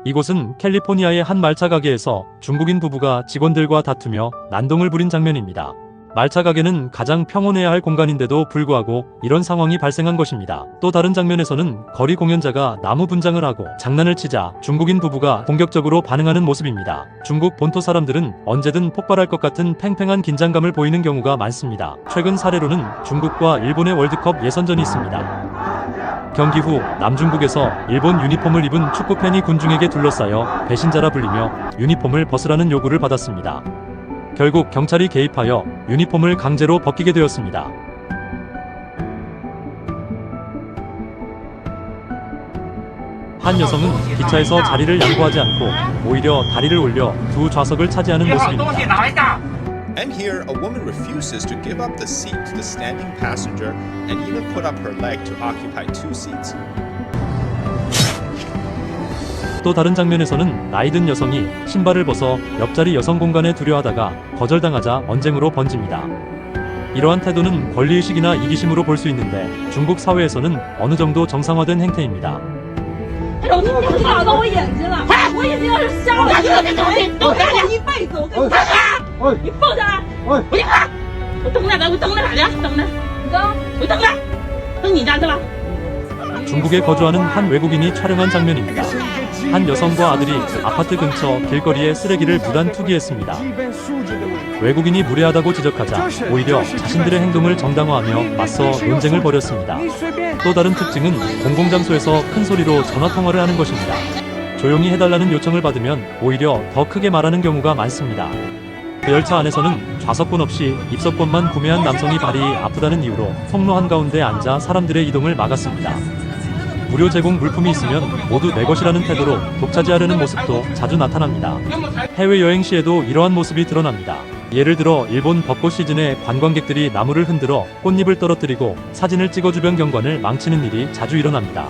이곳은 캘리포니아의 한 말차 가게에서 중국인 부부가 직원들과 다투며 난동을 부린 장면입니다. 말차 가게는 가장 평온해야 할 공간인데도 불구하고 이런 상황이 발생한 것입니다. 또 다른 장면에서는 거리 공연자가 나무 분장을 하고 장난을 치자 중국인 부부가 공격적으로 반응하는 모습입니다. 중국 본토 사람들은 언제든 폭발할 것 같은 팽팽한 긴장감을 보이는 경우가 많습니다. 최근 사례로는 중국과 일본의 월드컵 예선전이 있습니다. 경기 후 남중국에서 일본 유니폼을 입은 축구팬이 군중에게 둘러싸여 배신자라 불리며 유니폼을 벗으라는 요구를 받았습니다. 결국 경찰이 개입하여 유니폼을 강제로 벗기게 되었습니다. 한 여성은 기차에서 자리를 양보하지 않고 오히려 다리를 올려 두 좌석을 차지하는 모습입니다. And here, a woman refuses to give up the seat to the standing passenger and even put up her leg to occupy two seats. 또 다른 장면에서는 나이든 여성이 신발을 벗어 옆자리 여성 공간에 두려 하다가 거절당하자 언쟁으로 번집니다. 이러한 태도는 권리의식이나 이기심으로 볼 수 있는데 중국 사회에서는 어느 정도 정상화된 행태입니다. 중국에 거주하는 한 외국인이 촬영한 장면입니다. 한 여성과 아들이 아파트 근처 길거리에 쓰레기를 무단 투기했습니다. 외국인이 무례하다고 지적하자 오히려 자신들의 행동을 정당화하며 맞서 논쟁을 벌였습니다. 또 다른 특징은 공공장소에서 큰 소리로 전화통화를 하는 것입니다. 조용히 해달라는 요청을 받으면 오히려 더 크게 말하는 경우가 많습니다. 열차 안에서는 좌석권 없이 입석권만 구매한 남성이 발이 아프다는 이유로 통로 한가운데 앉아 사람들의 이동을 막았습니다. 무료 제공 물품이 있으면 모두 내 것이라는 태도로 독차지하려는 모습도 자주 나타납니다. 해외여행 시에도 이러한 모습이 드러납니다. 예를 들어 일본 벚꽃 시즌에 관광객들이 나무를 흔들어 꽃잎을 떨어뜨리고 사진을 찍어 주변 경관을 망치는 일이 자주 일어납니다.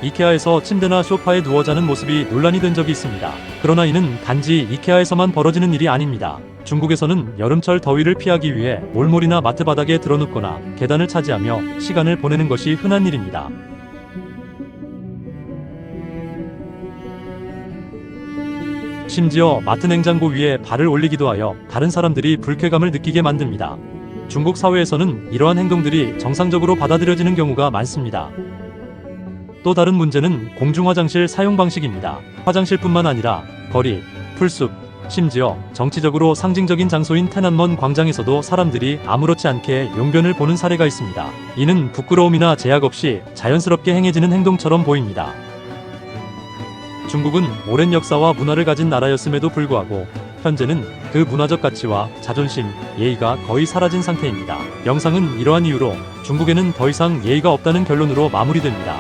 이케아에서 침대나 소파에 누워 자는 모습이 논란이 된 적이 있습니다. 그러나 이는 단지 이케아에서만 벌어지는 일이 아닙니다. 중국에서는 여름철 더위를 피하기 위해 몰몰이나 마트 바닥에 드러눕거나 계단을 차지하며 시간을 보내는 것이 흔한 일입니다. 심지어 마트 냉장고 위에 발을 올리기도 하여 다른 사람들이 불쾌감을 느끼게 만듭니다. 중국 사회에서는 이러한 행동들이 정상적으로 받아들여지는 경우가 많습니다. 또 다른 문제는 공중화장실 사용 방식입니다. 화장실뿐만 아니라 거리, 풀숲, 심지어 정치적으로 상징적인 장소인天安门 광장에서도 사람들이 아무렇지 않게 용변을 보는 사례가 있습니다. 이는 부끄러움이나 제약 없이 자연스럽게 행해지는 행동처럼 보입니다. 중국은 오랜 역사와 문화를 가진 나라였음에도 불구하고 현재는 그 문화적 가치와 자존심, 예의가 거의 사라진 상태입니다. 영상은 이러한 이유로 중국에는 더 이상 예의가 없다는 결론으로 마무리됩니다.